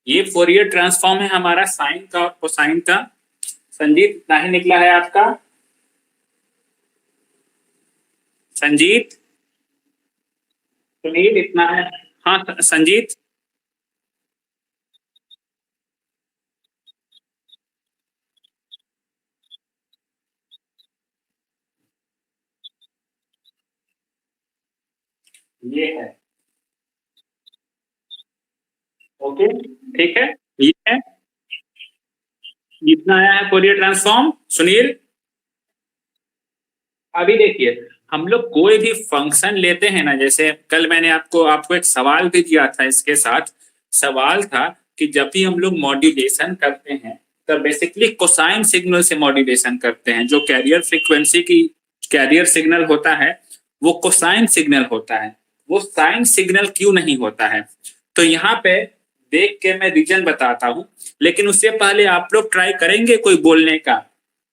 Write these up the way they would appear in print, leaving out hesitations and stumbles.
ये Fourier transform है हमारा साइन का और कोसाइन का। संजीत इतना ही निकला है आपका। संजीत, सुनील इतना है। हाँ संजीत, ये है। ओके ठीक है, ये है। इतना आया है फोरियर ट्रांसफॉर्म। सुनील, अभी देखिए, हम लोग कोई भी फंक्शन लेते हैं ना, जैसे कल मैंने आपको आपको एक सवाल भी दिया था, इसके साथ सवाल था कि जब भी हम लोग मॉड्यूलेशन करते हैं तब बेसिकली कोसाइन सिग्नल से मॉड्यूलेशन करते हैं। जो कैरियर फ्रीक्वेंसी की कैरियर सिग्नल होता है वो कोसाइन सिग्नल होता है, वो साइन सिग्नल क्यों नहीं होता है। तो यहाँ पे देख के मैं रीजन बताता हूँ, लेकिन उससे पहले आप लोग ट्राई करेंगे कोई बोलने का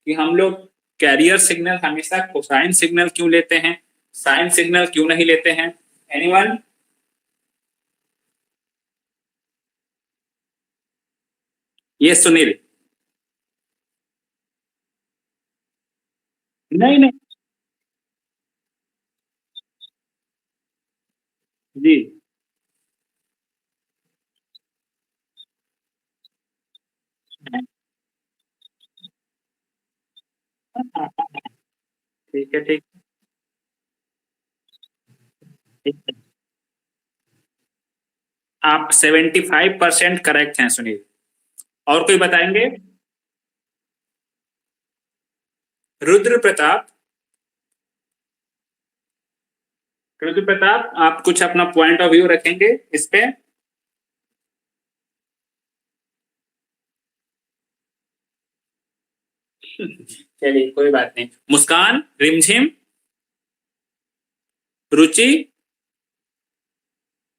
कि हम लोग कैरियर सिग्नल हमेशा कोसाइन सिग्नल क्यों लेते हैं, साइन सिग्नल क्यों नहीं लेते हैं। एनीवन? ये सुनील। नहीं नहीं जी। ठीक है ठीक ठीक है। आप 75% करेक्ट हैं सुनील। और कोई बताएंगे? रुद्र प्रताप, रुद्र प्रताप आप कुछ अपना पॉइंट ऑफ व्यू रखेंगे इस पे? चलिए कोई बात नहीं। मुस्कान, रिमझिम, रुचि,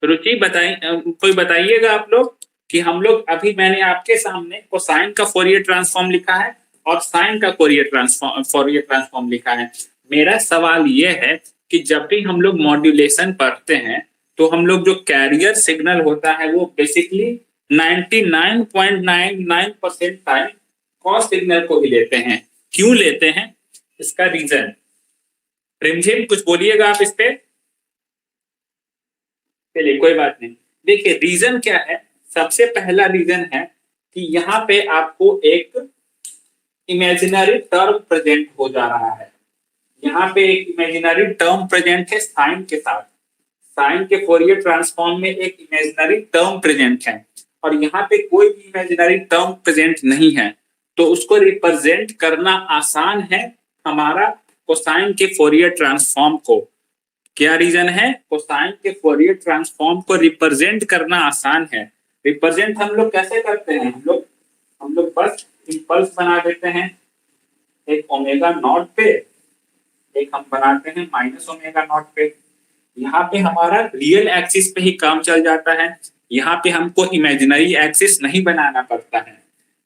रुचि बताइए, कोई बताइएगा आप लोग कि हम लोग अभी मैंने आपके सामने कोसाइन का फोरियर ट्रांसफॉर्म लिखा है और साइन का फोरियर ट्रांसफॉर्म लिखा है। मेरा सवाल यह है कि जब भी हम लोग मॉड्यूलेशन पढ़ते हैं तो हम लोग जो कैरियर सिग्नल होता है वो बेसिकली 99.99% टाइम कॉस सिग्नल को ही लेते हैं। क्यों लेते हैं, इसका रीजन। रिमझिम कुछ बोलिएगा आप इस पे। चलिए कोई बात नहीं। देखिए रीजन क्या है। सबसे पहला रीजन है कि यहाँ पे आपको एक इमेजिनरी टर्म प्रेजेंट हो जा रहा है। यहाँ पे एक इमेजिनरी टर्म प्रेजेंट है साइन के साथ। साइन के फोरियर ट्रांसफॉर्म में एक इमेजिनरी टर्म प्रेजेंट है और यहाँ पे कोई भी इमेजिनरी टर्म प्रेजेंट नहीं है, तो उसको रिप्रेजेंट करना आसान है हमारा कोसाइन के फोरियर ट्रांसफॉर्म को। क्या रीजन है? कोसाइन के फोरियर ट्रांसफॉर्म को रिप्रेजेंट करना आसान है। रिप्रेजेंट हम लोग कैसे करते हैं? हम लोग बस इंपल्स बना देते हैं, एक ओमेगा नॉट पे, एक हम बनाते हैं माइनस ओमेगा नॉट पे। यहाँ पे हमारा रियल एक्सिस पे ही काम चल जाता है, यहाँ पे हमको इमेजिनरी एक्सिस नहीं बनाना पड़ता है।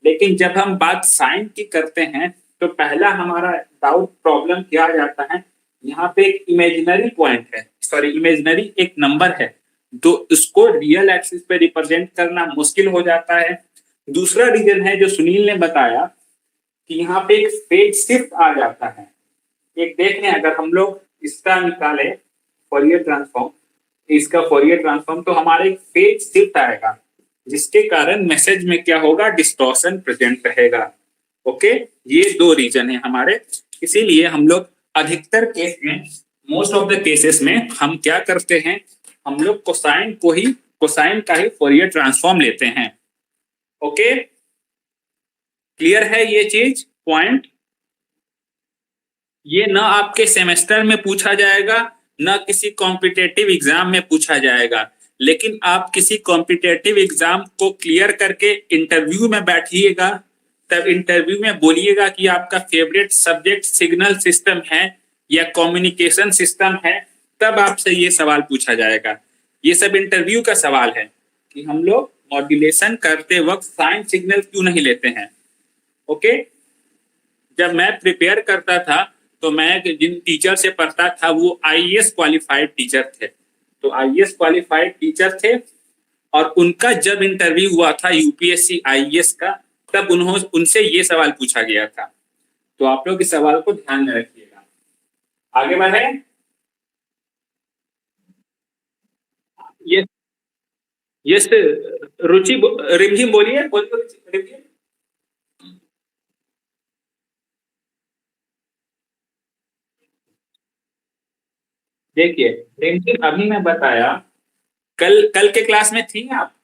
लेकिन जब हम बात साइन की करते हैं तो पहला हमारा डाउट प्रॉब्लम क्या आ जाता है, यहाँ पे एक इमेजिनरी पॉइंट है, सॉरी इमेजिनरी एक नंबर है, तो उसको रियल एक्सिस पे रिप्रेजेंट करना मुश्किल हो जाता है। दूसरा रीजन है जो सुनील ने बताया कि यहाँ पे एक फेज शिफ्ट आ जाता है। एक देख लें, अगर हम लोग इसका निकाले फोरियर ट्रांसफॉर्म, इसका फोरियर ट्रांसफॉर्म, तो हमारे एक फेज शिफ्ट आएगा जिसके कारण मैसेज में क्या होगा, डिस्टॉर्शन प्रेजेंट रहेगा। ओके, ये दो रीजन है हमारे। इसीलिए हम लोग अधिकतर केस में, मोस्ट ऑफ द केसेस में हम क्या करते हैं, हम लोग कोसाइन का ही फोरियर ट्रांसफॉर्म लेते हैं। ओके, क्लियर है ये चीज, पॉइंट? ये ना आपके सेमेस्टर में पूछा जाएगा, न किसी कॉम्पिटेटिव एग्जाम में पूछा जाएगा। लेकिन आप किसी कॉम्पिटेटिव एग्जाम को क्लियर करके इंटरव्यू में बैठिएगा, तब इंटरव्यू में बोलिएगा कि आपका फेवरेट सब्जेक्ट सिग्नल सिस्टम है या कम्युनिकेशन सिस्टम है, तब आपसे ये सवाल पूछा जाएगा। ये सब इंटरव्यू का सवाल है कि हम लोग मॉड्यूलेशन करते वक्त साइन सिग्नल क्यों नहीं लेते हैं। ओके, जब मैं प्रिपेयर करता था तो मैं जिन टीचर से पढ़ता था वो आईएएस क्वालिफाइड टीचर थे, तो आईएएस क्वालिफाइड टीचर थे और उनका जब इंटरव्यू हुआ था यूपीएससी आईएएस का, तब उन्होंने उनसे ये सवाल पूछा गया था। तो आप लोग इस सवाल को ध्यान में रखिएगा। आगे बढ़े। ये यस रुचि, रिमझिम बोलिए, बोलिए रिमझिम। देखिए रिमझिम, अभी मैं बताया, कल कल के क्लास में थी आप?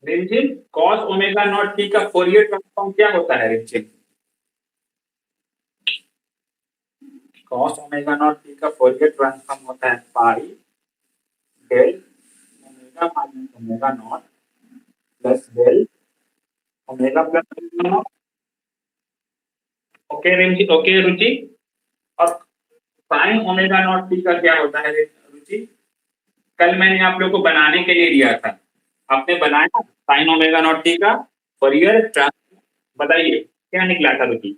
Rimjhim, cos omega not T का फोरियर ट्रांसफॉर्म क्या होता है Rimjhim? Cos omega not T का फोरियर ट्रांसफॉर्म होता है pi del omega minus omega naught plus del omega plus omega naught. Okay Rimjhim, okay Ruchi. और साइन ओमेगा नॉट टी का क्या होता है रुचि? कल मैंने आप लोग को बनाने के लिए दिया था, आपने बनाया साइन ओमेगा नॉट टी का फोरियर ट्रांसफॉर्म, बताइए क्या निकला था रुचि?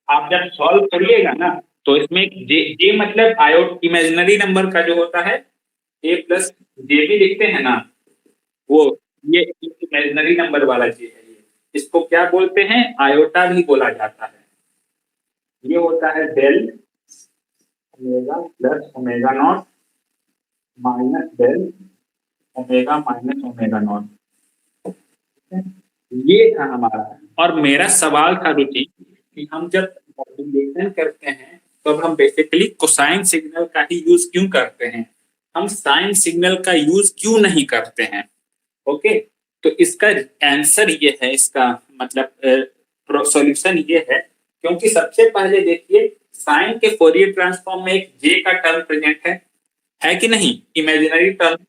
आप जब सॉल्व करिएगा ना, तो इसमें जे जे मतलब आयोट इमेजिनरी नंबर का जो होता है, ए प्लस जे भी लिखते हैं ना, वो ये इमेजिनरी नंबर वाला जे है। ये इसको क्या बोलते हैं? आयोटा भी बोला जाता है। ये होता है del omega plus omega naught minus del omega minus omega naught. ये था हमारा। और मेरा सवाल था रुचि कि हम जब मॉड्यूलेशन करते हैं तो अब हम बेसिकली कोसाइन सिग्नल का ही यूज क्यों करते हैं, हम साइन सिग्नल का यूज क्यों नहीं करते हैं? ओके, तो इसका आंसर ये है, इसका मतलब सॉल्यूशन ये है, क्योंकि सबसे पहले देखिए साइन के फोरियर ट्रांसफॉर्म में एक जे का टर्म प्रेजेंट है कि नहीं, इमेजिनरी टर्म।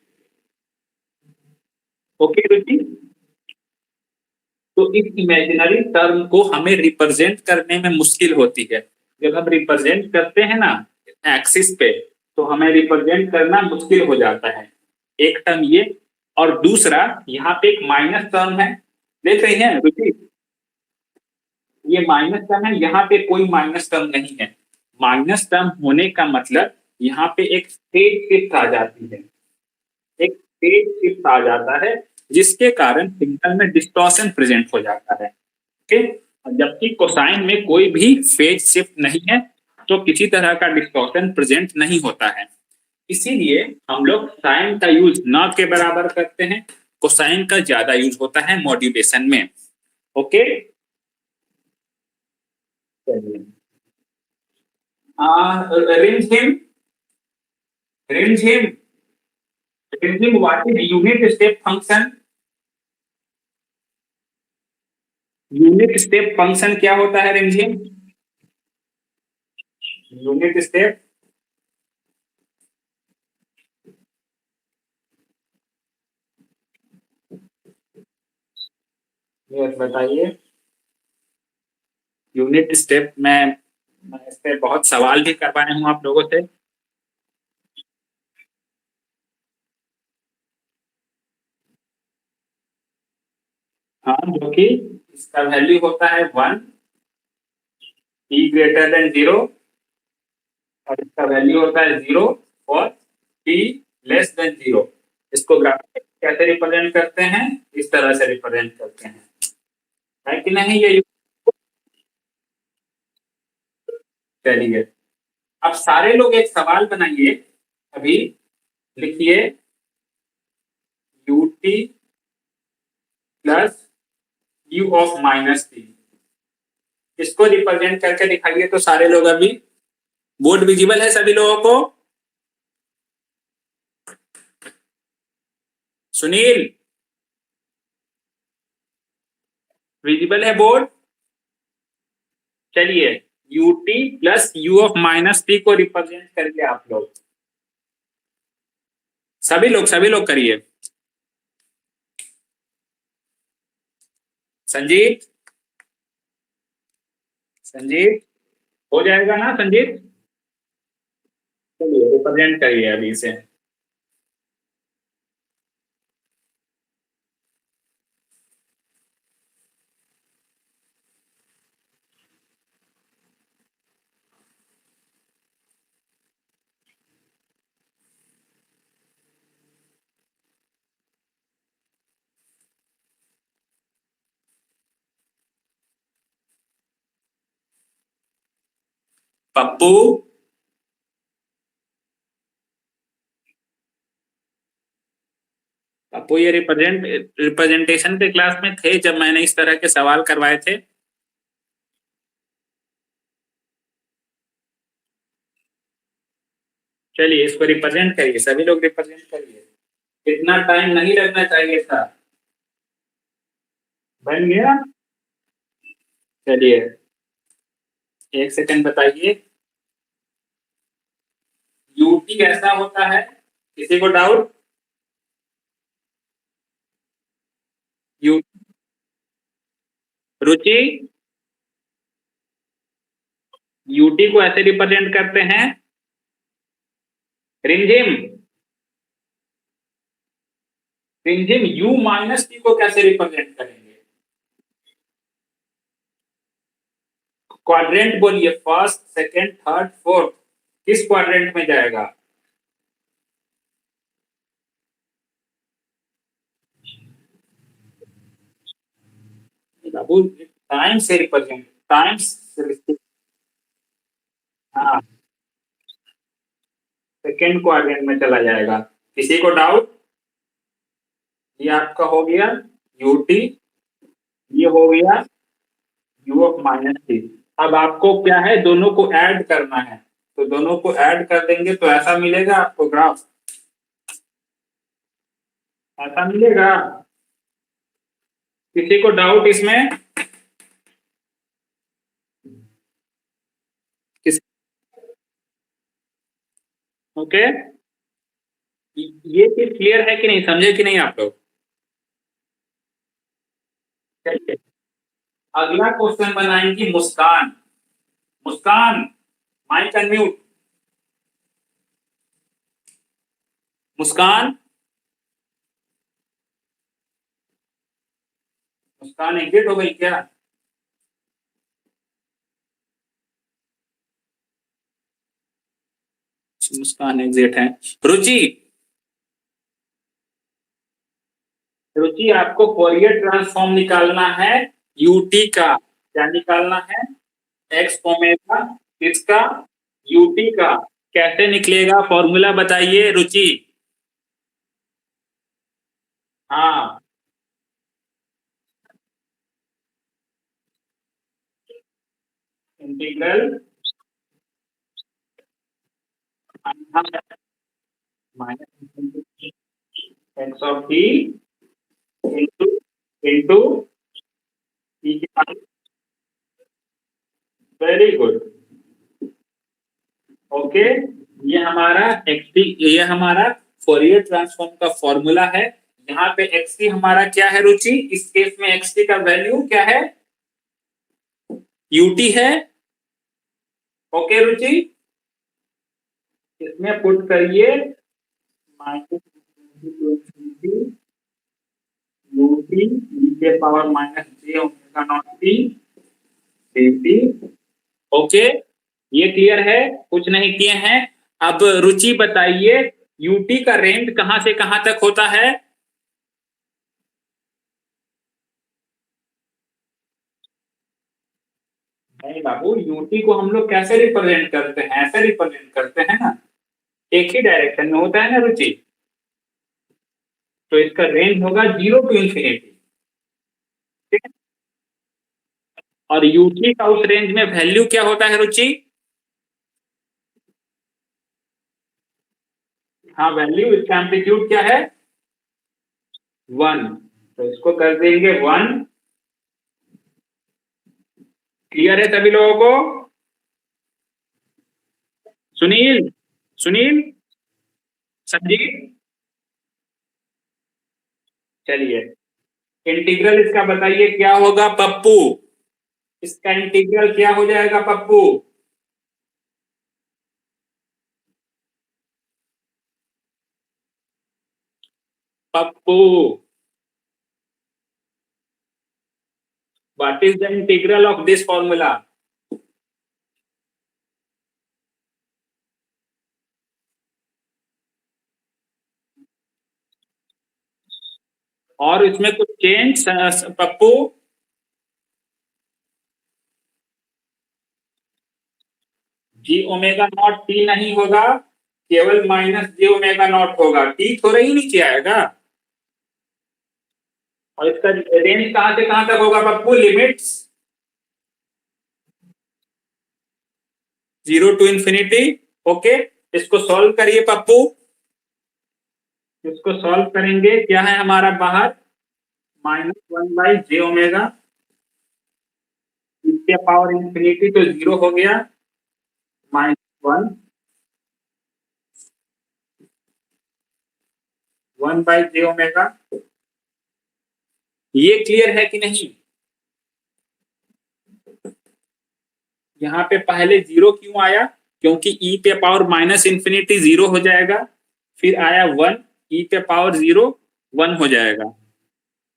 ओके रुचि, तो इस इमेजिनरी टर्म को हमें रिप्रेजेंट करने में मुश्किल होती है। जब हम रिप्रेजेंट करते हैं ना एक्सिस पे, तो हमें रिप्रेजेंट करना मुश्किल हो जाता है। एक टर्म ये, और दूसरा यहाँ पे एक माइनस टर्म है, देख रही हैं रुचि? ये माइनस टर्म है, यहाँ पे कोई माइनस टर्म नहीं है। माइनस टर्म होने का मतलब यहाँ पे एक फेज शिफ्ट आ जाती है, एक फेज शिफ्ट आ जाता है, जिसके कारण सिग्नल में डिस्टॉर्शन प्रेजेंट हो जाता है। ओके, जबकि कोसाइन में कोई भी फेज शिफ्ट नहीं है, तो किसी तरह का डिस्टॉर्शन प्रेजेंट नहीं होता है। इसीलिए हम लोग साइन का यूज न के बराबर करते हैं, कोसाइन का ज्यादा यूज होता है मॉड्यूलेशन में। ओके, चलिए। रिमझिम, रिमझिम, रिमझिम, what is unit step function? Unit step function क्या होता है रिमझिम? यूनिट स्टेप, ये बताइए। यूनिट स्टेप में मैं इस पे बहुत सवाल भी करवाए हूँ आप लोगों से। हाँ, जो कि इसका वैल्यू होता है 1, t ग्रेटर देन 0, और इसका वैल्यू होता है 0 और t लेस देन 0। इसको ग्राफिक कैसे रिप्रेजेंट करते हैं? इस तरह से रिप्रेजेंट करते हैं, है कि नहीं ये? चलिए, अब सारे लोग एक सवाल बनाइए अभी, लिखिए ut plus u of minus T, इसको रिप्रेजेंट करके दिखाइए तो सारे लोग अभी। बोर्ड विजिबल है सभी लोगों को? सुनील, विजिबल है बोर्ड? चलिए UT plus you of minus T को रिप्रेजेंट करिए आप लोग, सभी लोग करिए। संजीत, संजीत हो जाएगा ना संजीत? चलिए रिप्रेजेंट करिए अभी से। पप्पू, पप्पू ये रिप्रेजेंटेशन के क्लास में थे जब मैंने इस तरह के सवाल करवाए थे? चलिए इसको रिप्रेजेंट करिए, सभी लोग रिप्रेजेंट करिए। इतना टाइम नहीं लगना चाहिए था। बन गया? चलिए एक सेकंड बताइए, यूटी कैसा होता है, किसी को डाउट? यू रुचि, यूटी को ऐसे रिप्रेजेंट करते हैं, रिमझिम, रिमझिम यू माइनस टी को कैसे रिप्रेजेंट करेंगे? क्वाड्रेंट बोलिए, फर्स्ट सेकंड थर्ड फोर्थ, किस क्वाड्रेंट में जाएगा? बाबू टाइम से रिप्रेजेंट, टाइम से, हाँ सेकेंड क्वाड्रेंट में चला जाएगा। किसी को डाउट? ये आपका हो गया यूटी, ये हो गया यू ऑफ माइनस टी। अब आपको क्या है, दोनों को ऐड करना है, तो दोनों को ऐड कर देंगे तो ऐसा मिलेगा आपको ग्राफ, ऐसा मिलेगा। किसी को डाउट इसमें? किस ओके, ये चीज क्लियर है कि नहीं, समझे कि नहीं आप लोग? चलिए अगला क्वेश्चन बनाएंगी मुस्कान। मुस्कान माइक अनम्यूट। मुस्कान, मुस्कान एग्जिट हो गई क्या? मुस्कान एग्जिट है। रुचि, रुचि आपको फोरियर ट्रांसफॉर्म निकालना है यूटी का। क्या निकालना है? एक्स ओमेगा किसका? यूटी का। कैसे निकलेगा फॉर्मूला बताइए रुचि। हाँ integral minus x of T into into T के पावर। Very good, okay. ये हमारा एक्स टी, ये हमारा फोरियर ट्रांसफॉर्म का फॉर्मूला है। यहाँ पे एक्स टी हमारा क्या है रुचि, इस केस में एक्स टी का वैल्यू क्या है? यूटी है। ओके रुचि, इसमें पुट करिए माइनस यूटी ई के power minus J omega not T dt। Okay ये क्लियर है, कुछ नहीं किए हैं। अब रुचि बताइए यूटी का रेंज कहां से कहां तक होता है? नहीं बाबू, यूटी को हम लोग कैसे रिप्रेजेंट करते हैं, ऐसे रिप्रेजेंट करते हैं ना, एक ही डायरेक्शन में होता है ना रुचि। तो इसका रेंज होगा 0 to ∞। ठीक है, और यूटी का उस रेंज में वैल्यू क्या होता है रुचि? हाँ वैल्यू, इसका एम्पलीट्यूड क्या है? 1। तो इसको कर देंगे 1 क्लियर है सभी लोगों को? सुनील, सुनील, संजीव, चलिए इंटीग्रल इसका बताइए क्या होगा पप्पू? इसका इंटीग्रल क्या हो जाएगा Pappu? Pappu, what is the integral of this formula? और इसमें कुछ change Pappu? J omega not T नहीं होगा, केवल माइनस जी ओमेगा नॉट होगा। टी थोड़ा ही नीचे आएगा। और इसका रेंज कहां से कहां तक होगा Pappu? Limits zero to infinity. Okay, इसको सॉल्व करिए पप्पू। इसको सॉल्व करेंगे, क्या है हमारा बाहर? Minus one by J omega, इसके पावर इंफिनिटी तो जीरो हो गया, minus one, one by J omega. ये क्लियर है कि नहीं? यहाँ पे पहले जीरो क्यों आया? क्योंकि ई पे पावर माइनस इंफिनिटी जीरो हो जाएगा, फिर आया वन, ई पे पावर जीरो, वन हो जाएगा।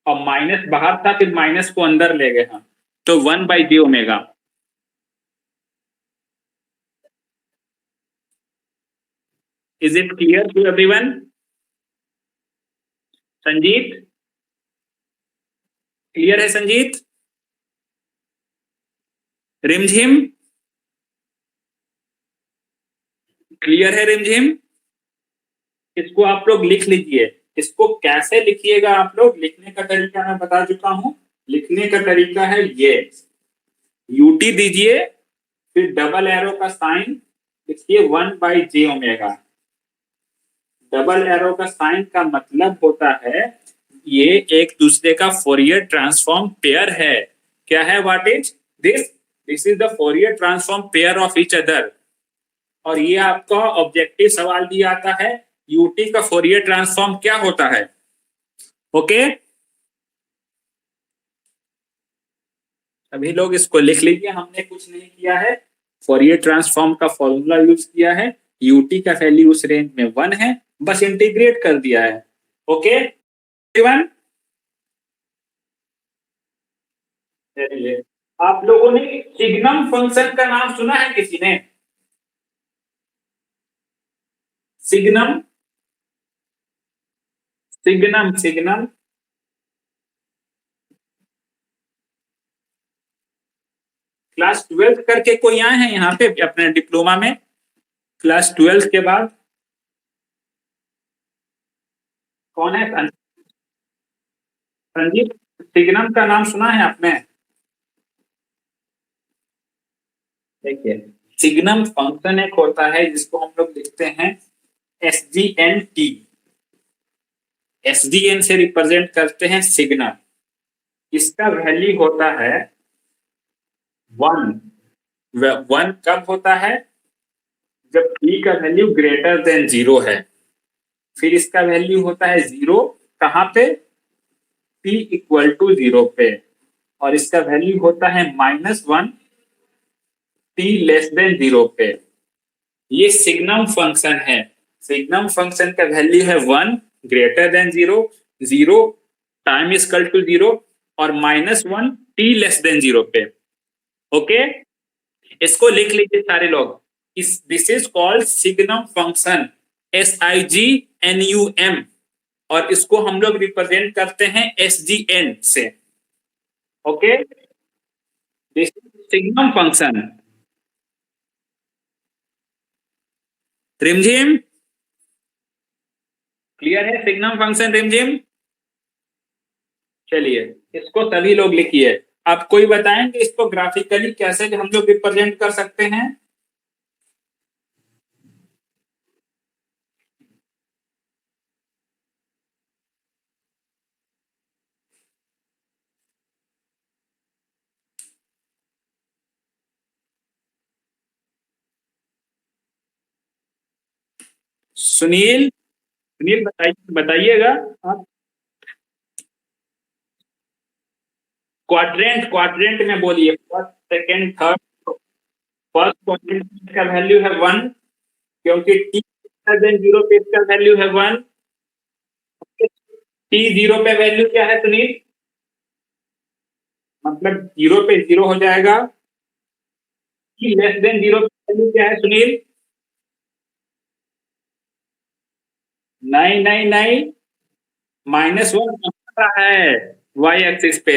और माइनस बाहर था, फिर माइनस को अंदर ले गए हम, तो one by J omega. Is it clear to everyone? Sanjeet, clear है संजीत? रिमझिम, क्लियर है रिमझिम? इसको आप लोग लिख लीजिए। इसको कैसे लिखिएगा आप लोग? लिखने का तरीका मैं बता चुका हूं। लिखने का तरीका है ये, यूटी दीजिए, फिर डबल एरो का साइन लिखिए, one by J omega. Double arrow का साइन का मतलब होता है ये एक दूसरे का फोरियर ट्रांसफॉर्म पेयर है। क्या है? What is this? This is the Fourier transform pair of each other. और ये आपका ऑब्जेक्टिव सवाल दिया आता है, यूटी का फोरियर ट्रांसफॉर्म क्या होता है? ओके, अभी लोग इसको लिख लीजिए। हमने कुछ नहीं किया है, फोरियर ट्रांसफॉर्म का फॉर्मूला यूज किया है, यूटी का वैल्यू उस रेंज में वन है, बस इंटीग्रेट कर दिया है। ओके एवरीवन, चलिए, आप लोगों ने सिग्नम फंक्शन का नाम सुना है किसी ने? Signum, signum, signum. Class twelfth करके कोई आए हैं यहाँ पे अपने डिप्लोमा में? क्लास ट्वेल्थ के बाद कौन है? संजीव, सिग्नम का नाम सुना है आपने? देखिए, सिग्नम फंक्शन एक होता है जिसको हम लोग लिखते हैं S G N T. S D N से रिप्रेजेंट करते हैं सिग्नम। इसका वैल्यू होता है वन। वन कब होता है? जब टी का वैल्यू ग्रेटर देन जीरो है। फिर इसका वैल्यू होता है जीरो, कहां पे? टी इक्वल टू जीरो पे। और इसका वैल्यू होता है minus one, T less than zero पे। ये सिग्नम फंक्शन है। सिग्नम फंक्शन का वैल्यू है one, greater than zero, zero time is equal to zero, और minus one T less than zero पे। ओके, इसको लिख लीजिए सारे लोग। इस this is called signum function, S I G N U M. और इसको हम लोग रिप्रेजेंट करते हैं एस जी एन से। Okay, this signum function. रिमझिम, क्लियर है सिग्नम फंक्शन रिमझिम? चलिए, इसको सभी लोग लिखिए। आप कोई बताएंगे इसको ग्राफिकली कैसे हम लोग रिप्रेजेंट कर सकते हैं? सुनील, सुनील बताइए, बताइएगा आप। क्वाड्रेंट, क्वाड्रेंट में बोलिए, first second third. First quadrant का वैल्यू है 1, क्योंकि टी देन जीरो पे इसका वैल्यू है 1। टी जीरो पे वैल्यू क्या है सुनील? मतलब जीरो पे जीरो हो जाएगा। टी लेस देन जीरो पे वैल्यू क्या है सुनील? नहीं नहीं नहीं, -1 रहा है वाई एक्सिस पे।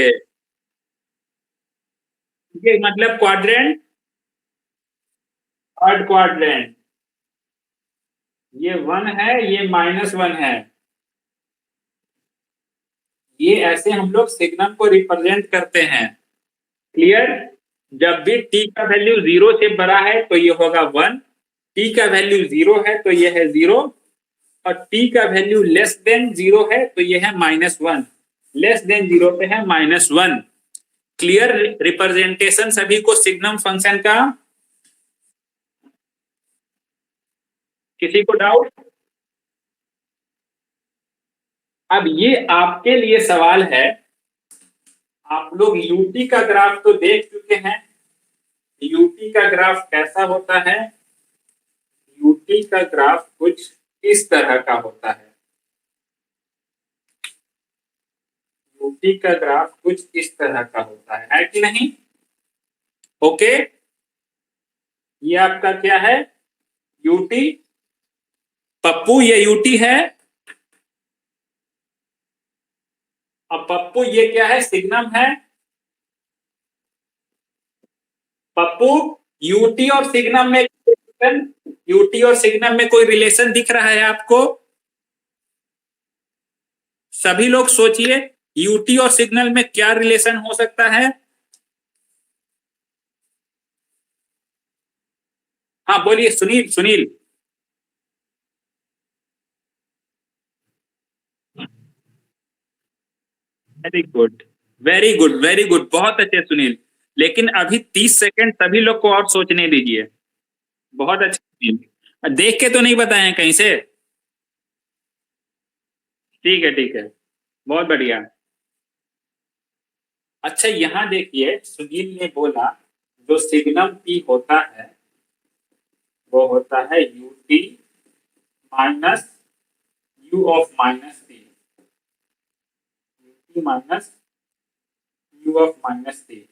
ये मतलब क्वाड्रेंट, थर्ड क्वाड्रेंट। ये 1 है, ये -1 है। ये ऐसे हम लोग सिग्नल को रिप्रेजेंट करते हैं। क्लियर? जब भी टी का वैल्यू जीरो से बड़ा है तो ये होगा 1, टी का वैल्यू जीरो है तो ये है 0, और टी का वैल्यू लेस देन जीरो है तो ये है -1। लेस देन जीरो पे है -1। क्लियर रिप्रेजेंटेशन सभी को सिग्नम फंक्शन का? किसी को डाउट? अब ये आपके लिए सवाल है। आप लोग यूटी का ग्राफ तो देख चुके हैं। यूटी का ग्राफ कैसा होता है? यूटी का ग्राफ कुछ इस तरह का होता है। यूटी का ग्राफ कुछ इस तरह का होता है कि नहीं? ओके, ये आपका क्या है? यूटी। पप्पू ये यूटी है। अब पप्पू ये क्या है? सिग्नम है। पप्पू, यूटी और सिग्नम में, यूटी और सिग्नम में कोई रिलेशन दिख रहा है आपको? सभी लोग सोचिए, यूटी और सिग्नल में क्या रिलेशन हो सकता है? हाँ बोलिए Sunil, Sunil. Very good, very good, very good, बहुत अच्छे सुनील। लेकिन अभी 30 सेकंड सभी लोग को और सोचने दीजिए। बहुत अच्छे सुनील, देख के तो नहीं बताए हैं कहीं से? ठीक है, ठीक है, बहुत बढ़िया। अच्छा यहाँ देखिए, सुनील ने बोला जो सिग्नम टी होता है वो होता है UT minus you of minus T. UT minus you of minus T.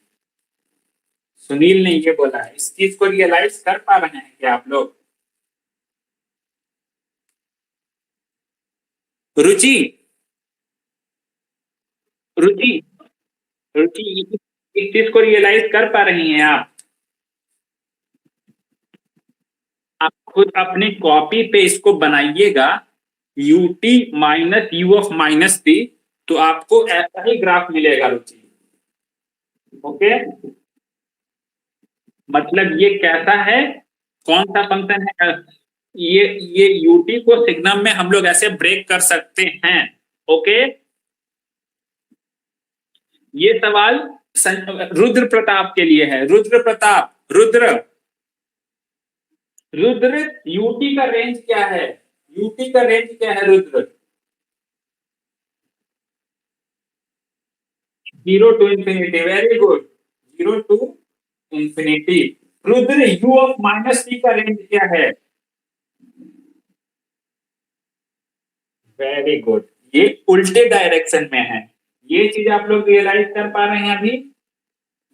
Sunil ने ये बोला है। इस चीज को रियलाइज कर पा रहे हैं क्या आप लोग? रुचि, रुचि, रुचि, इस चीज को रियलाइज कर पा रही हैं आप? आप खुद अपने कॉपी पे इसको बनाइएगा, UT minus you of minus T, तो आपको ऐसा ही ग्राफ मिलेगा रुचि। ओके, मतलब ये कैसा है? कौन सा फंक्शन है? ये यूटी को सिग्नम में हम लोग ऐसे ब्रेक कर सकते हैं। ओके, ये सवाल रुद्र प्रताप के लिए है। रुद्र प्रताप, रुद्र, रुद्र, यूटी का रेंज क्या है? यूटी का रेंज क्या है Rudra? 0 to ∞। Very good, 0 to ∞। Rudra, you of minus T का रेंज क्या है? वेरी गुड, ये उल्टे डायरेक्शन में है। ये चीज आप लोग रियलाइज कर पा रहे हैं अभी?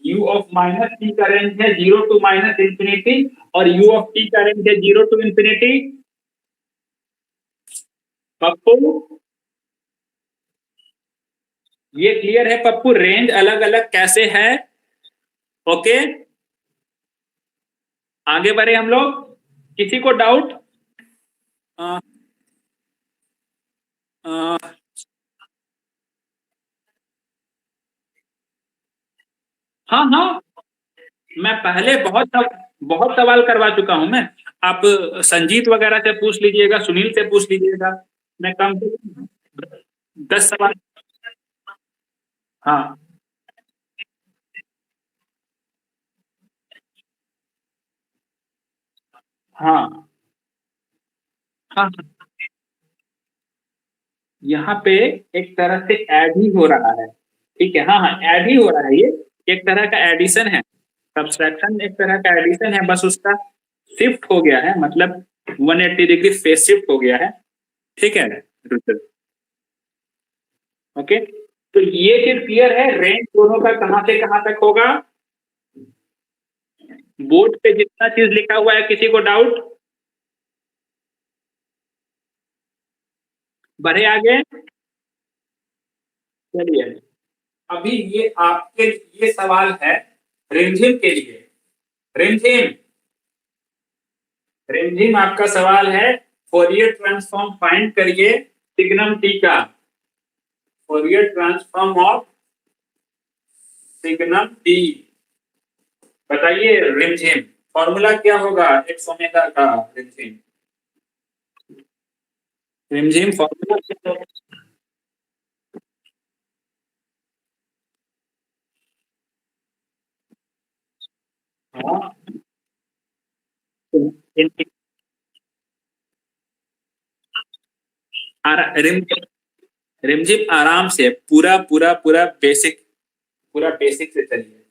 यू ऑफ माइनस टी का रेंज है 0 to ∞, और यू ऑफ टी का रेंज है 0 to ∞। पप्पू, ये क्लियर है पप्पू? रेंज अलग अलग कैसे है? ओके, आगे बढ़े हम लोग। किसी को डाउट? आ, आ, हाँ हाँ, मैं पहले बहुत सवाल करवा चुका हूं मैं। आप संजीत वगैरह से पूछ लीजिएगा, सुनील से पूछ लीजिएगा। मैं कम से कम 10 सवाल। हाँ हाँ हाँ, यहाँ पे एक तरह से ऐड ही हो रहा है। ठीक है, हाँ हाँ, ऐड ही हो रहा है, ये एक तरह का एडिशन है। सब्सट्रैक्शन एक तरह का एडिशन है, बस उसका शिफ्ट हो गया है, मतलब 180 डिग्री फेस शिफ्ट हो गया है। ठीक है रुद्र, ओके। तो ये चीज क्लियर है, रेंज दोनों का कहां से कहां तक होगा। बोर्ड पे जितना चीज लिखा हुआ है, किसी को डाउट? बढ़े आगे, चलिए। अभी ये आपके ये सवाल है रिमझिम के लिए। रिमझिम, रिमझिम आपका सवाल है, फोरियर ट्रांसफॉर्म फाइंड करिए सिग्नम टी का। Fourier transform of signum T, बताइए रिमझिम। फॉर्मूला क्या होगा एक्स ओमेगा का? रिमझिम, रिमझिम फॉर्मूला क्या होगा? हाँ, रिमझिम, रिमझिम आराम से पूरा पूरा पूरा बेसिक, पूरा बेसिक से चलिए।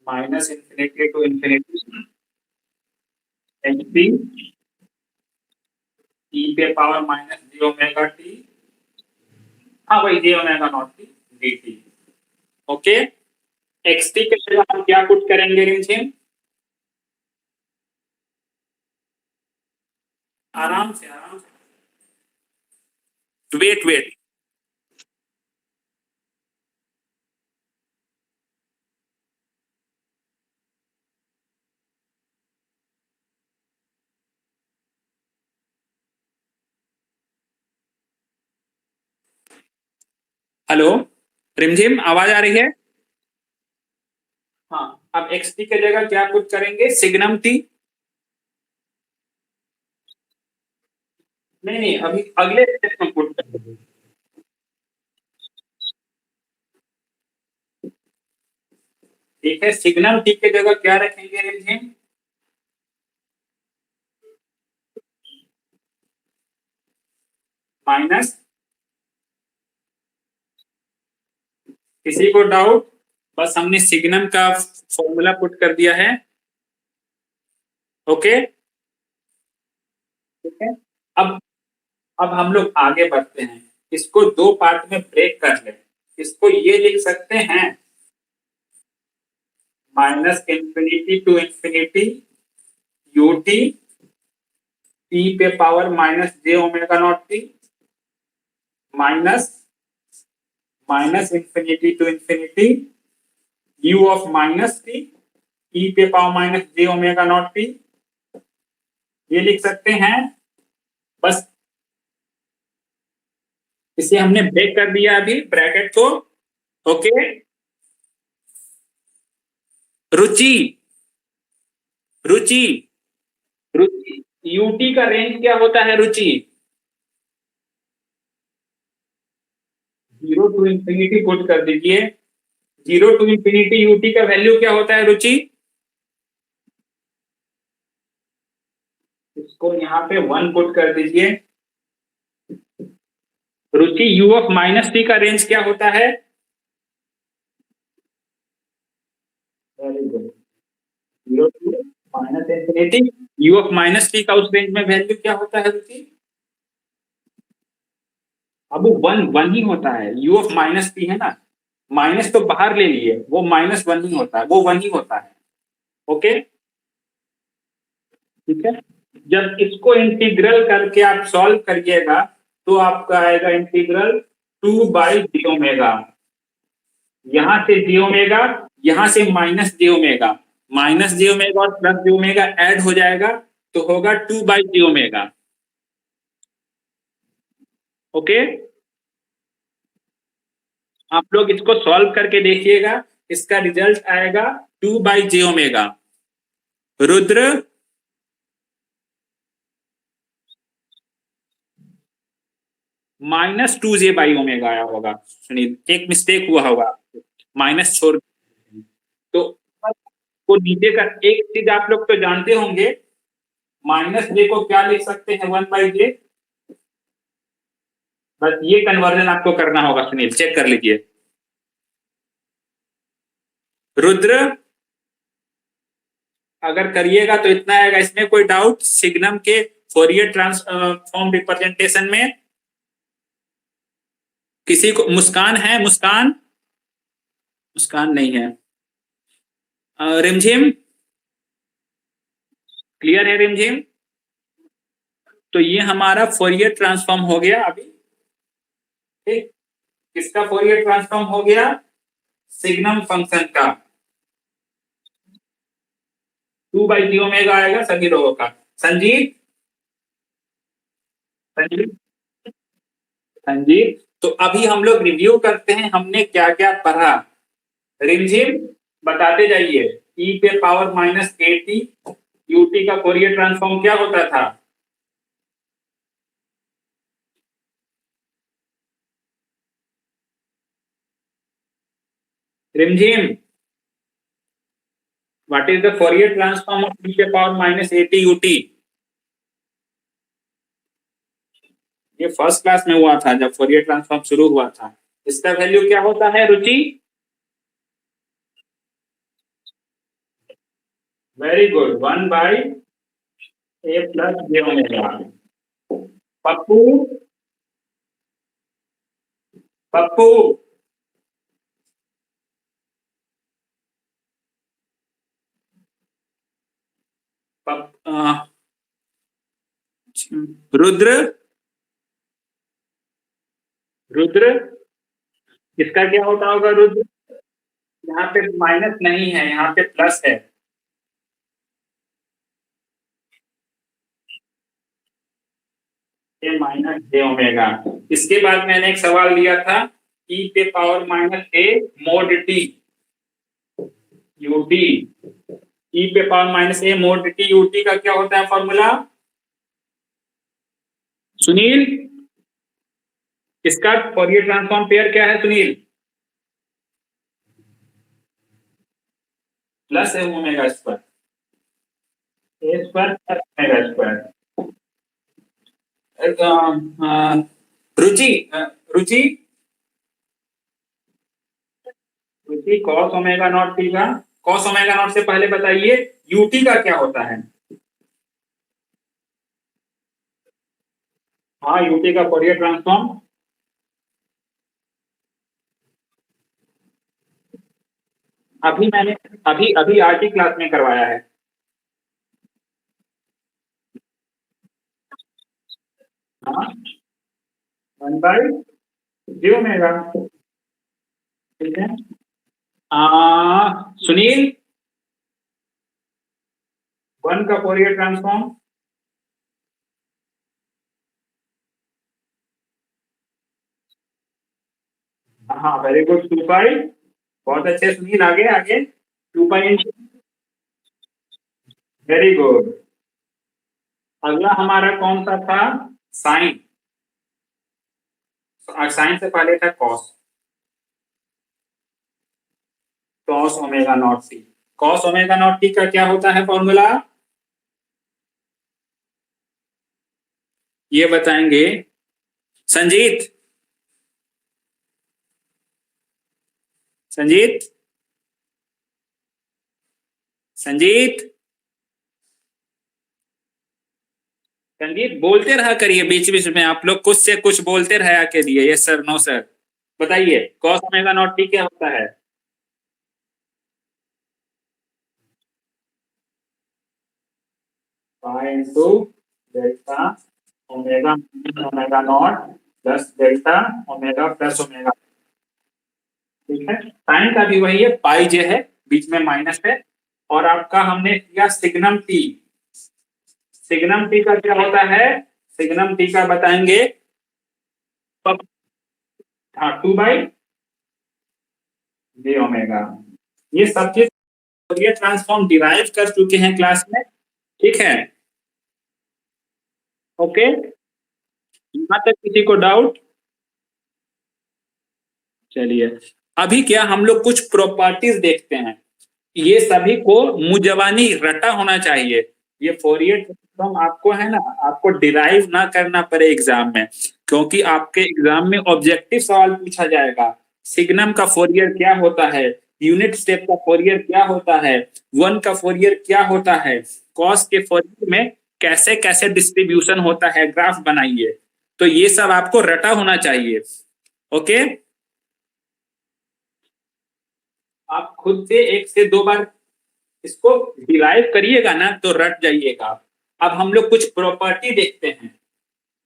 Minus infinity to infinity H P T पे पावर माइनस जी ओमेगा टी, हाँ वही J omega not T D T. Okay, X T के जगह हम क्या पुट करेंगे रिमझिम? आराम से आराम से, वेट वेट। हेलो रिमझिम, आवाज आ रही है? हाँ, अब एक्स टी के जगह क्या पुट करेंगे? Signum T. नहीं नहीं, अभी अगले स्टेप में पुट करेंगे। ठीक है, सिग्नम टी के जगह क्या रखेंगे रिमझिम? माइनस, किसी को डाउट? बस हमने सिग्नम का फॉर्मूला पुट कर दिया है। ओके, ठीक है। अब अब हम लोग आगे बढ़ते हैं, इसको दो पार्ट में ब्रेक कर ले। इसको ये लिख सकते हैं, minus infinity to infinity U T T पे power minus J omega not T, minus minus infinity to infinity U of minus T T पे power minus J omega not T, ये लिख सकते हैं। बस इसे हमने ब्रेक कर दिया अभी ब्रैकेट को। ओके, रुचि, रुचि, रुचि, यूटी का रेंज क्या होता है रुचि? जीरो टू इंफिनिटी पुट कर दीजिए। जीरो टू इंफिनिटी यूटी का वैल्यू क्या होता है रुचि? इसको यहाँ पे वन पुट कर दीजिए। Ruchi, U of minus T का रेंज क्या होता है? Very good, zero to minus infinity, U of minus T का उस रेंज में वैल्यू क्या होता है रुचि? अब वो वन वन ही होता है, यू ऑफ माइनस टी है ना, माइनस तो बाहर ले लिए, वो माइनस वन ही होता है, वो वन ही होता है। ओके, ठीक है। जब इसको इंटीग्रल करके आप सॉल्व करिएगा, तो आपका आएगा integral two by J omega, यहां से जी ओमेगा, यहां से माइनस जी ओमेगा, माइनस जी ओमेगा और प्लस जी ओमेगा ऐड हो जाएगा, तो होगा two by J omega. Okay, आप लोग इसको सॉल्व करके देखिएगा, इसका रिजल्ट आएगा two by J omega. Rudra, minus two J by omega आया होगा, सुनिए एक मिस्टेक हुआ होगा, माइनस छोड़, तो को नीचे का एक चीज आप लोग तो जानते होंगे, माइनस जे को क्या लिख सकते हैं, 1/j। बस ये कन्वर्जन आपको करना होगा सुनील, चेक कर लीजिए। रुद्र अगर करिएगा तो इतना आएगा, इसमें कोई डाउट सिग्नम के फोरियर ट्रांसफॉर्म रिप्रेजेंटेशन में? किसी को? मुस्कान है? मुस्कान? मुस्कान नहीं है। रिमझिम क्लियर है? रिमझिम, तो ये हमारा फोरियर ट्रांसफॉर्म हो गया अभी, ठीक। किसका फोरियर ट्रांसफॉर्म हो गया? सिग्नम फंक्शन का। 2/j ओमेगा आएगा सभी लोगों का। संजीत, संजीत, संजीत, तो अभी हम लोग रिव्यू करते हैं हमने क्या क्या पढ़ा। रिमझिम बताते जाइए। e पे पावर -at ut का फोरियर ट्रांसफॉर्म क्या होता था? रिमझिम, what is the Fourier transform of e पे पावर -at ut? ये फर्स्ट क्लास में हुआ था जब फोरियर ट्रांसफॉर्म शुरू हुआ था। इसका वैल्यू क्या होता है Ruchi? Very good, 1/a + j omega. Pappu, Pappu, Rudra, Rudra, इसका क्या होता होगा रुद्र? यहाँ पे माइनस नहीं है, यहाँ पे प्लस है। -j omega. इसके बाद मैंने एक सवाल लिया था, e पे power -a mod t ut। e पे power -a mod t ut का क्या होता है फॉर्मूला? सुनील, इसका फोरियर ट्रांसफॉर्म पेयर क्या है सुनील? प्लस है omega square, a square plus omega square. Ruchi, Ruchi, Ruchi, cos omega not T का, कॉस ओमेगा नॉट से पहले बताइए यूटी का क्या होता है? हाँ, यूटी का फोरियर ट्रांसफॉर्म अभी मैंने अभी अभी आरटी क्लास में करवाया है। हाँ, 1/j ओमेगा, ठीक है। सुनील, 1 का फोरियर ट्रांसफॉर्म? हाँ, वेरी गुड, 2π। बहुत अच्छे सुनील, आगे आगे। 2π, वेरी गुड। अगला हमारा कौन सा था? साइन। साइन से पहले था cos, cos omega not T. Cos omega not T का क्या होता है फॉर्मूला? ये बताएंगे संजीत, संजीत, संजीत, संजीत, बोलते रहा करिए बीच बीच में, आप लोग कुछ से कुछ बोलते रहा करिए। Yes sir, no sir. बताइए कॉस ओमेगा नॉट टी क्या होता है? Pi into delta omega omega naught plus delta omega plus omega, ठीक है। साइन का भी वही है, पाई जे है, बीच में माइनस है। और आपका हमने किया सिग्नम टी। सिग्नम टी का क्या होता है? सिग्नम टी का बताएंगे। हाँ, 2/j ओमेगा। ये सब चीज फोरियर ट्रांसफॉर्म डिराइव कर चुके हैं क्लास में, ठीक है। ओके, यहाँ तक किसी को डाउट? चलिए, अभी क्या हम लोग कुछ प्रॉपर्टीज देखते हैं। ये सभी को मुजवानी रटा होना चाहिए। ये फोरियर ट्रांसफॉर्म आपको है ना, आपको डिराइव ना करना पड़े एग्जाम में, क्योंकि आपके एग्जाम में ऑब्जेक्टिव सवाल पूछा जाएगा। सिग्नम का फोरियर क्या होता है, यूनिट स्टेप का फोरियर क्या होता है, वन का फोरियर क्या होता है, कॉस के फोरियर में कैसे कैसे डिस्ट्रीब्यूशन होता है, ग्राफ बनाइए। तो ये सब आपको रटा होना चाहिए। ओके, आप खुद से एक से दो बार इसको डिराइव करिएगा ना तो रट जाइएगा। अब हम लोग कुछ प्रॉपर्टी देखते हैं।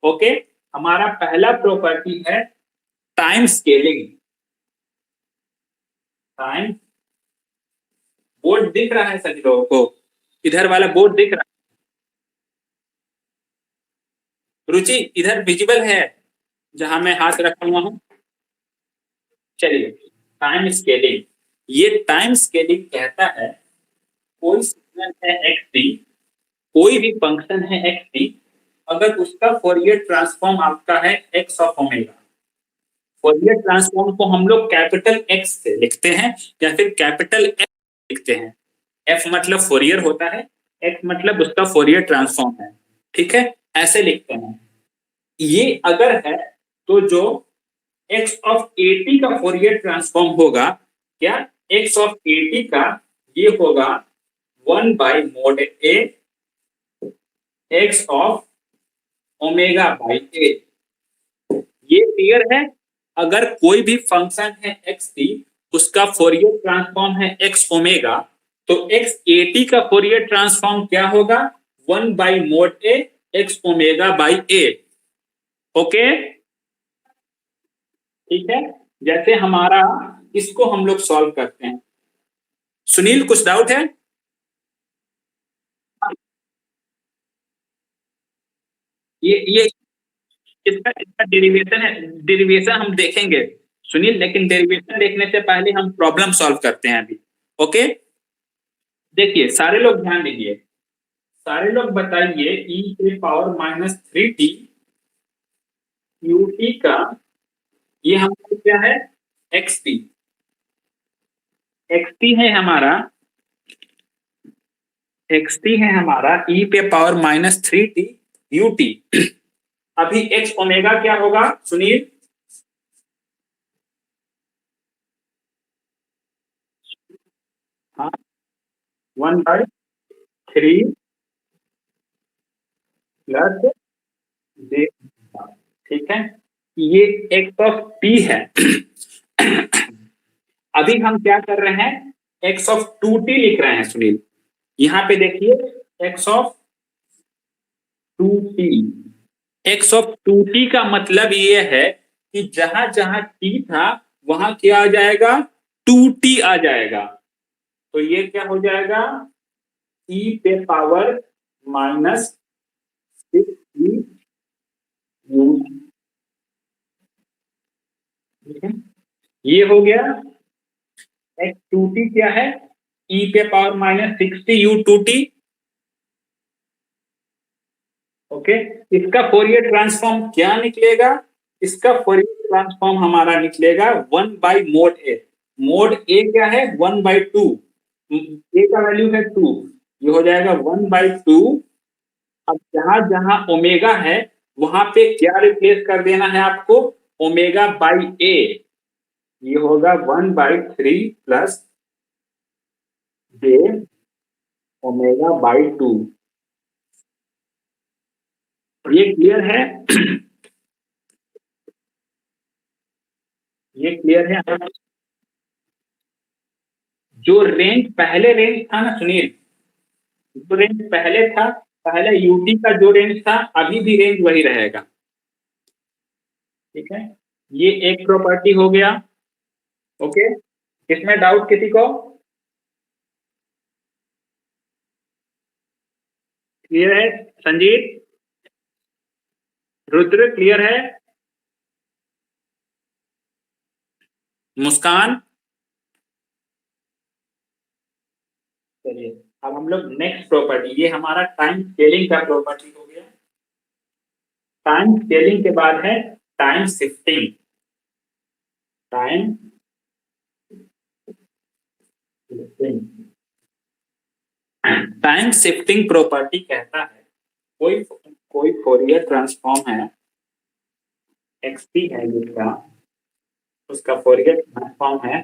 ओके, हमारा पहला प्रॉपर्टी है टाइम स्केलिंग। टाइम, बोर्ड दिख रहा है सभी लोगों को? इधर वाला बोर्ड दिख रहा है? रुचि, इधर विजिबल है जहां मैं हाथ रखा हुआ हूं? चलिए, टाइम स्केलिंग, ये टाइम स्केलिंग कहता है कोई सिग्नल है एक्स टी, कोई भी फंक्शन है एक्स टी, अगर उसका फोरियर ट्रांसफॉर्म आपका है x of omega. Fourier transform को हम लोग कैपिटल एक्स से लिखते हैं या फिर कैपिटल एफ लिखते हैं। एफ मतलब फोरियर होता है, एक्स मतलब उसका फोरियर ट्रांसफॉर्म है। ठीक है, ऐसे लिखते हैं। ये अगर है तो जो एक्स ऑफ ए टी का फोरियर ट्रांसफॉर्म होगा, क्या, एक्स ऑफ ए टी का, ये होगा 1/mod A X of omega by A. ये क्लियर है? अगर कोई भी फंक्शन है एक्स टी, उसका फोरियर ट्रांसफॉर्म है एक्स ओमेगा, तो एक्स ए टी का फोरियर ट्रांसफॉर्म क्या होगा? 1/mod A X omega by A. Okay, ठीक है। जैसे हमारा, इसको हम लोग सॉल्व करते हैं। सुनील, कुछ डाउट है? ये इसका इसका डेरिवेशन है, डेरिवेशन हम देखेंगे सुनील, लेकिन डेरिवेशन देखने से पहले हम प्रॉब्लम सॉल्व करते हैं अभी। ओके, देखिए सारे लोग ध्यान दीजिए, सारे लोग बताइए, ई के power minus three T U T का, ये हमारा क्या है? X T. एक्स टी है हमारा, एक्स टी है हमारा ई पे power minus three T U T. अभी एक्स ओमेगा क्या होगा सुनील? हाँ, 1/3 प्लस जे। ठीक है, ये एक्स ऑफ टी है। अभी हम क्या कर रहे हैं? एक्स ऑफ टू टी लिख रहे हैं सुनील। यहाँ पे देखिए, X of two T, X of two T का मतलब ये है कि जहां जहां टी था वहां क्या आ जाएगा? टू टी आ जाएगा। तो ये क्या हो जाएगा? ई पे power minus six T you. ठीक है, ये हो गया। एक्स टू टी क्या है? ई पे power minus six T U two T. Okay, इसका फोरियर ट्रांसफॉर्म क्या निकलेगा? इसका फोरियर ट्रांसफॉर्म हमारा निकलेगा 1/mod ए। मोड ए क्या है? 1/2। ए का वैल्यू है 2, ये हो जाएगा 1/2। अब जहां जहां ओमेगा है वहां पे क्या रिप्लेस कर देना है आपको? Omega by A. ये होगा 1/3 प्लस जे ओमेगा बाई 2। ये क्लियर है? ये क्लियर है? जो रेंज पहले रेंज था ना सुनील, जो रेंज पहले था, पहले यूटी का जो रेंज था, अभी भी रेंज वही रहेगा। ठीक है, ये एक प्रॉपर्टी हो गया। ओके, इसमें डाउट किसी को? क्लियर है? संजीत, रुद्र, क्लियर है? मुस्कान, चलिए अब हम लोग नेक्स्ट प्रॉपर्टी, ये हमारा टाइम स्केलिंग का प्रॉपर्टी हो गया। टाइम स्केलिंग के बाद है time shifting. Time shifting, time shifting property कहता है कोई कोई फोरियर ट्रांसफॉर्म है एक्सपी है जिसका, उसका फोरियर ट्रांसफॉर्म है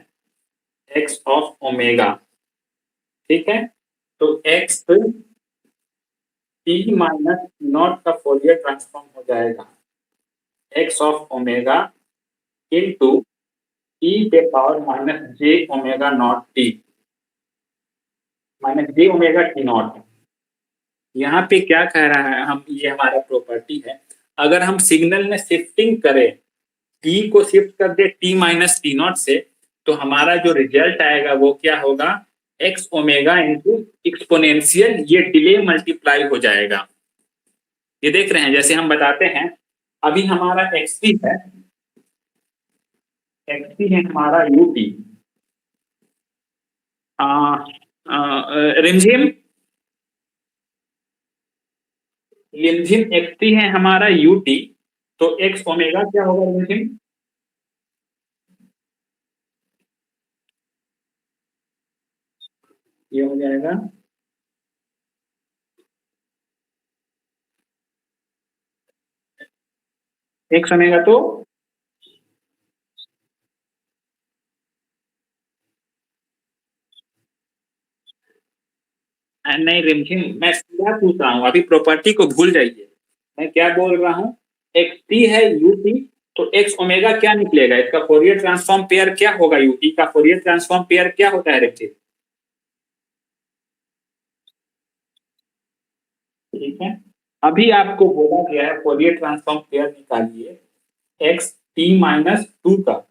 एक्स ऑफ ओमेगा, ठीक है। तो एक्स टी माइनस नॉट का फोरियर ट्रांसफॉर्म हो जाएगा एक्स ऑफ ओमेगा इनटू ई के power minus J omega not T, minus J omega T not. यहाँ पे क्या कह रहा है, हम ये हमारा प्रॉपर्टी है, अगर हम सिग्नल में शिफ्टिंग करें, टी को शिफ्ट कर दे टी माइनस टी नॉट से, तो हमारा जो रिजल्ट आएगा वो क्या होगा, एक्स ओमेगा इंटू एक्सपोनेंशियल ये डिले मल्टीप्लाई हो जाएगा। ये देख रहे हैं, जैसे हम बताते हैं अभी हमारा एक्सटी है, एक्सटी है हमारा यूटी, रिमझिम रिमझिम एक्सटी है हमारा यूटी, तो एक्स ओमेगा क्या होगा रिमझिम, ये हो जाएगा एक्स ओमेगा, तो नहीं रिमझिम, मैं क्या पूछ रहा हूँ अभी, प्रॉपर्टी को भूल जाइए, मैं क्या बोल रहा हूँ, एक्स टी है यूटी, तो एक्स ओमेगा क्या निकलेगा, इसका फोरियर ट्रांसफॉर्म पेयर क्या होगा, यूटी का फोरियर ट्रांसफॉर्म पेयर क्या होता है रिमझिम, ठीक है। अभी आपको बोला गया है फोरियर ट्रांसफॉर्म पेयर निकालिए एक्स टी माइनस टू का,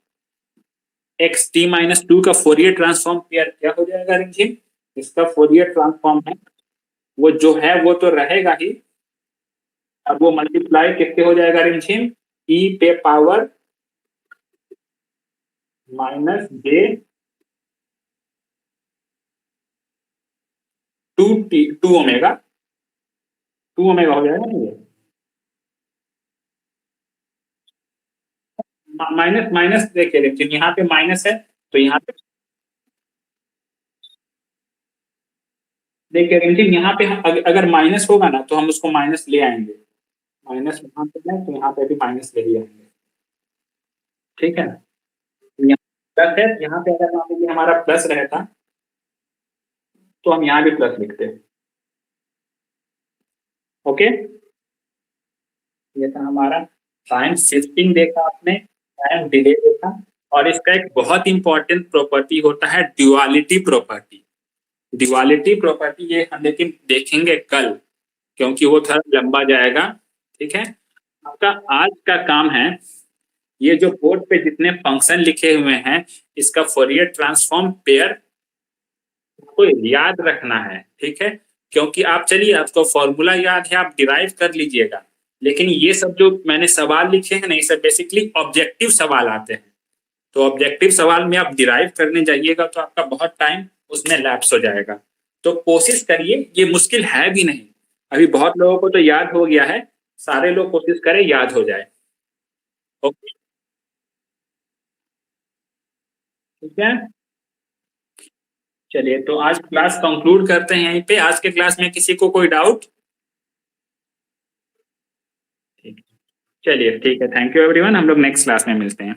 एक्स टी माइनस टू का फोरियर ट्रांसफॉर्म पेयर क्या हो जाएगा रिमझिम, इसका फोरियर ट्रांसफॉर्म है वो जो है वो तो रहेगा ही, अब वो मल्टीप्लाई किससे हो जाएगा रिमझिम, ई पे power minus J two omega, two omega हो जाएगा ना ये, माइनस माइनस देखिए रिमझिम यहाँ पे माइनस है, तो यहाँ पे देखिए रिमझिम यहाँ पे हम अगर माइनस होगा ना तो हम उसको माइनस ले आएंगे, माइनस यहाँ पे है तो यहाँ पे भी माइनस ले ही आएंगे, ठीक है। यहाँ प्लस है, यहाँ पे अगर मान लीजिए हमारा प्लस रहता तो हम यहाँ भी प्लस लिखते, ओके। ये था हमारा टाइम शिफ्टिंग देखा आपने, टाइम डिले देखा, और इसका एक बहुत इंपॉर्टेंट प्रॉपर्टी होता है ड्युअलिटी प्रॉपर्टी। ड्युअलिटी प्रॉपर्टी ये हम लेकिन देखेंगे कल, क्योंकि वो थोड़ा लंबा जाएगा, ठीक है। आपका आज का काम है ये जो बोर्ड पे जितने फंक्शन लिखे हुए हैं इसका फोरियर ट्रांसफॉर्म पेयर को याद रखना है, ठीक है। क्योंकि आप चलिए आपको फॉर्मूला याद है आप डिराइव कर लीजिएगा, लेकिन ये सब जो मैंने सवाल लिखे हैं ना ये सब बेसिकली ऑब्जेक्टिव सवाल आते हैं, तो ऑब्जेक्टिव सवाल में आप डिराइव करने जाइएगा तो आपका बहुत टाइम उसमें लैप्स हो जाएगा। तो कोशिश करिए, ये मुश्किल है भी नहीं, अभी बहुत लोगों को तो याद हो गया है, सारे लोग कोशिश करें याद हो जाए, ओके, ठीक है। चलिए तो आज क्लास कंक्लूड करते हैं यहीं पे, आज के क्लास में किसी को कोई डाउट, ठीक, चलिए ठीक है, थैंक यू एवरीवन, हम लोग नेक्स्ट क्लास में मिलते हैं।